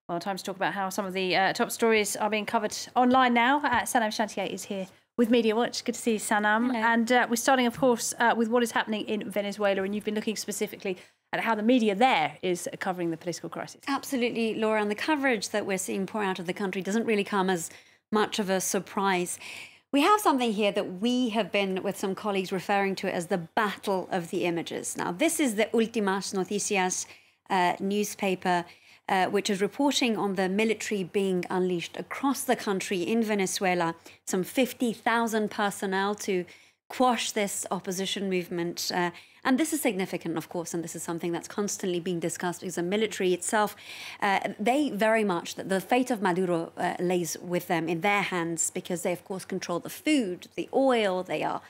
Well, time to talk about how some of the top stories are being covered online now. Sanam Chantier is here with Media Watch. Good to see you, Sanam. Hello. And we're starting, of course, with what is happening in Venezuela. And you've been looking specifically at how the media there is covering the political crisis. Absolutely, Laura. And the coverage that we're seeing pour out of the country doesn't really come as much of a surprise. We have something here that we have been, with some colleagues, referring to as the battle of the images. Now, this is the Últimas Noticias newspaper, which is reporting on the military being unleashed across the country in Venezuela, some 50,000 personnel to quash this opposition movement. And this is significant, of course, and this is something that's constantly being discussed because the military itself, they very much, the fate of Maduro lays with them in their hands because they, of course, control the food, the oil, they are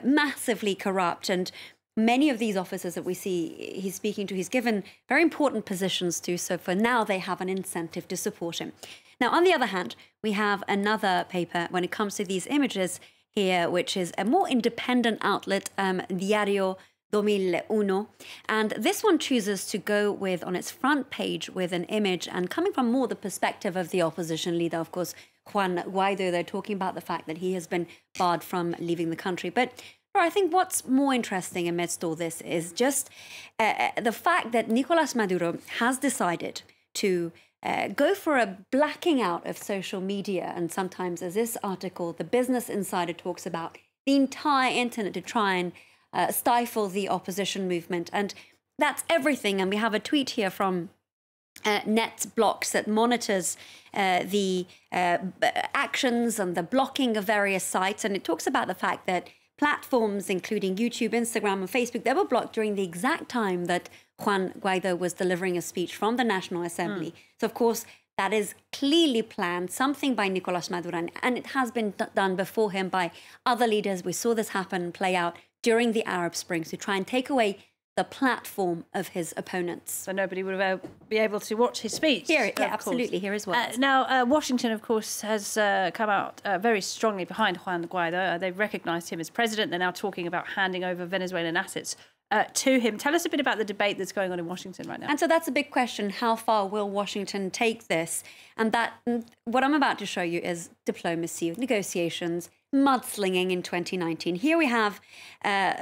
massively corrupt. And many of these officers that we see he's speaking to, he's given very important positions to, so for now they have an incentive to support him. Now, on the other hand, we have another paper when it comes to these images here, which is a more independent outlet, Diario 2001, and this one chooses to go with, on its front page, with an image and coming from more the perspective of the opposition leader, of course, Juan Guaido. They're talking about the fact that he has been barred from leaving the country. But I think what's more interesting amidst all this is just the fact that Nicolás Maduro has decided to go for a blacking out of social media. And sometimes, as this article, the Business Insider talks about, the entire internet to try and stifle the opposition movement. And that's everything. And we have a tweet here from NetBlocks that monitors the actions and the blocking of various sites. And it talks about the fact that platforms, including YouTube, Instagram, and Facebook, they were blocked during the exact time that Juan Guaido was delivering a speech from the National Assembly. So, of course, that is clearly planned, something by Nicolás Maduro, and it has been done before him by other leaders. We saw this happen, play out during the Arab Spring to try and take away the platform of his opponents. So nobody would be able to watch his speech. Here, yeah, absolutely, here as well. Now, Washington, of course, has come out very strongly behind Juan Guaido. They've recognised him as president. They're now talking about handing over Venezuelan assets to him. Tell us a bit about the debate that's going on in Washington right now. And so that's a big question. How far will Washington take this? And what I'm about to show you is diplomacy, negotiations, mudslinging in 2019. Here we have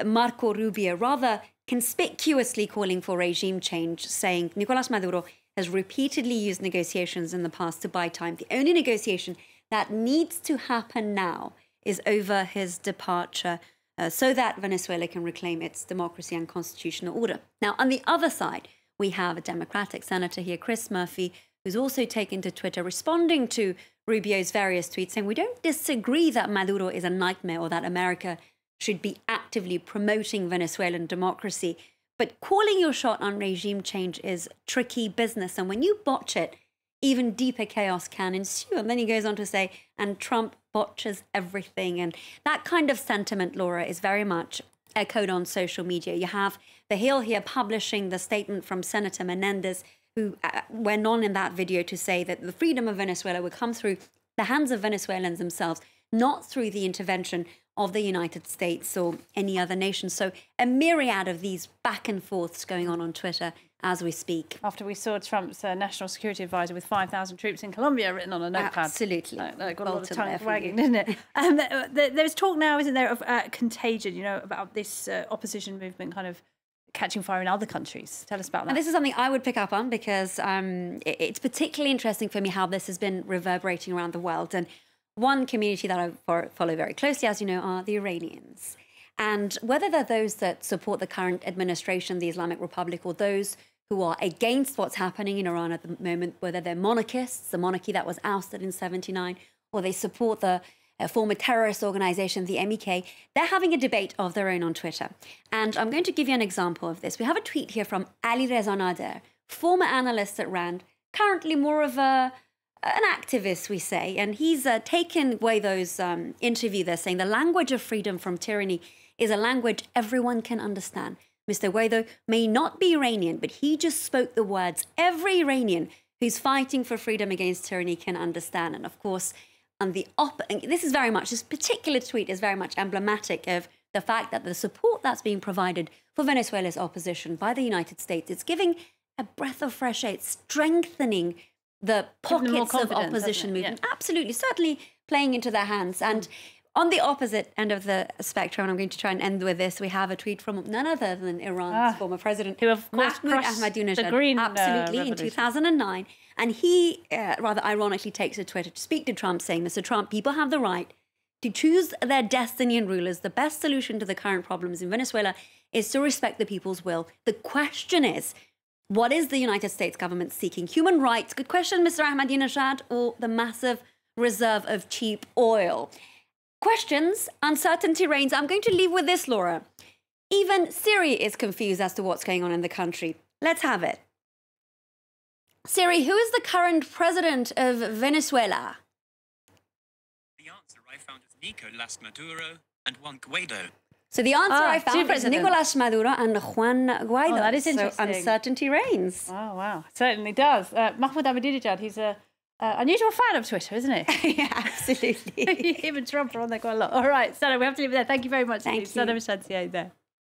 Marco Rubio rather conspicuously calling for regime change, saying Nicolás Maduro has repeatedly used negotiations in the past to buy time. The only negotiation that needs to happen now is over his departure so that Venezuela can reclaim its democracy and constitutional order. Now, on the other side, we have a Democratic senator here, Chris Murphy, who's also taken to Twitter responding to Rubio's various tweets saying, we don't disagree that Maduro is a nightmare or that America should be actively promoting Venezuelan democracy, but calling your shot on regime change is tricky business. And when you botch it, even deeper chaos can ensue. And then he goes on to say, and Trump botches everything. And that kind of sentiment, Laura, is very much echoed on social media. You have The Hill here publishing the statement from Senator Menendez, who went on in that video to say that the freedom of Venezuela would come through the hands of Venezuelans themselves, not through the intervention of the United States or any other nation. So a myriad of these back and forths going on Twitter as we speak. After we saw Trump's national security advisor with 5,000 troops in Colombia written on a notepad. Absolutely. Got a lot of tongue wagging, didn't it? There's talk now, isn't there, of contagion, you know, about this opposition movement kind of catching fire in other countries. Tell us about that. And this is something I would pick up on because it's particularly interesting for me how this has been reverberating around the world. And one community that I follow very closely, as you know, are the Iranians. And whether they're those that support the current administration, the Islamic Republic, or those who are against what's happening in Iran at the moment, whether they're monarchists, the monarchy that was ousted in '79, or they support the former terrorist organization, the MEK, they're having a debate of their own on Twitter. And I'm going to give you an example of this. We have a tweet here from Ali Reza Nader, former analyst at RAND, currently more of an activist, we say, and he's taken Guaido's interview there, saying the language of freedom from tyranny is a language everyone can understand. Mr. Guaido may not be Iranian, but he just spoke the words every Iranian who's fighting for freedom against tyranny can understand. And of course, this particular tweet is very much emblematic of the fact that the support that's being provided for Venezuela's opposition by the United States, it's giving a breath of fresh air, it's strengthening the Given them more pockets of confidence, opposition hasn't it? movement. Absolutely, certainly playing into their hands. And on the opposite end of the spectrum, and I'm going to try and end with this, we have a tweet from none other than Iran's former president, who of course Mahmoud crushed Ahmadinejad. the Green Absolutely, in Revolution. 2009. And he, rather ironically, takes to Twitter to speak to Trump, saying, Mr. Trump, people have the right to choose their destiny and rulers. The best solution to the current problems in Venezuela is to respect the people's will. The question is, what is the United States government seeking? Human rights? Good question, Mr. Ahmadinejad, or the massive reserve of cheap oil? Questions, uncertainty reigns. I'm going to leave with this, Laura. Even Siri is confused as to what's going on in the country. Let's have it. Siri, who is the current president of Venezuela? The answer I found is Nicolás Maduro and Juan Guaido. So the answer I two found is presidents. Nicolás Maduro and Juan Guaido. Oh, that is So interesting. uncertainty reigns. Oh, wow. Certainly does. Mahmoud Ahmadinejad, he's a unusual fan of Twitter, isn't he? Yeah, absolutely. Him and Trump are on there quite a lot. All right, Sana, we have to leave it there. Thank you very much. Thank you. Sana Mshansier there.